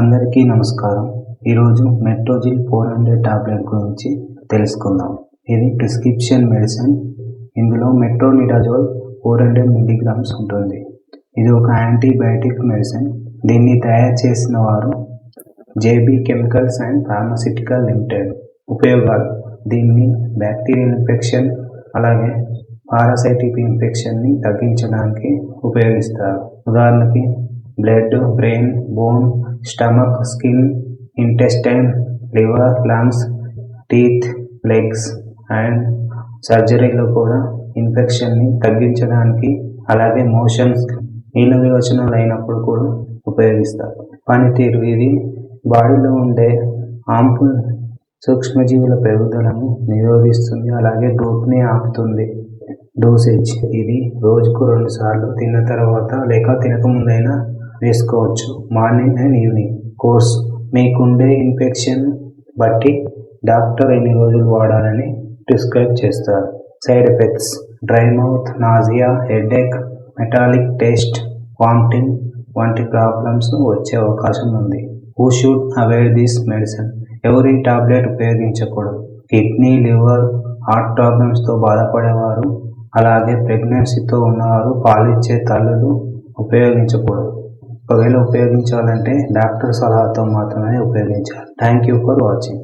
అందరికీ నమస్కారం. ఈరోజు మెట్రోజిల్ 400 టాబ్లెట్ గురించి తెలుసుకుందాం. ఇది ప్రిస్క్రిప్షన్ మెడిసిన్. ఇందులో మెట్రోనిడాజోల్ 400 మిల్లీగ్రామ్స్ ఉంటుంది. ఇది ఒక యాంటీబయాటిక్ మెడిసిన్. దీన్ని తయారు చేసిన వారు JB chemicals and pharmaceutical limited. ఉపయోగాలు: దీన్ని బ్యాక్టీరియల్ ఇన్ఫెక్షన్ అలాగే పారాసైటిక్ ఇన్ఫెక్షన్ని తగ్గించడానికి ఉపయోగిస్తారు. ఉదాహరణకి blood, brain, bone, stomach, skin, intestine, liver, lungs, teeth, legs and సర్జరీలో కూడా ఇన్ఫెక్షన్ని తగ్గించడానికి, అలాగే మోషన్స్, నీళ్ళ విరోచనాలు అయినప్పుడు కూడా ఉపయోగిస్తారు. పనితీరు: ఇది బాడీలో ఉండే హార్మ్ఫుల్ సూక్ష్మజీవుల పెరుగుదలను నిరోధిస్తుంది, అలాగే గ్రోత్ని ఆపుతుంది. డోసేజ్: ఇది రోజుకు 2 సార్లు తిన్న తర్వాత లేక తినకముందైనా వేసుకోవచ్చు. Morning and evening. కోర్స్: మీకుండే ఇన్ఫెక్షన్ బట్టి డాక్టర్ ఎన్ని రోజులు వాడాలని ప్రిస్క్రైబ్ చేస్తారు. Side effects: dry mouth, nausea, headache, metallic taste, vomiting వంటి ప్రాబ్లమ్స్ వచ్చే అవకాశం ఉంది. Who should avoid this medicine? ఎవరు ఈ టాబ్లెట్ ఉపయోగించకూడదు? కిడ్నీ, లివర్, హార్ట్ ప్రాబ్లమ్స్తో బాధపడేవారు, అలాగే ప్రెగ్నెన్సీతో ఉన్నవారు, పాలిచ్చే తల్లులు ఉపయోగించకూడదు. ఒకవేళ ఉపయోగించాలంటే డాక్టర్ సలహాతో మాత్రమే ఉపయోగించాలి. Thank you for watching.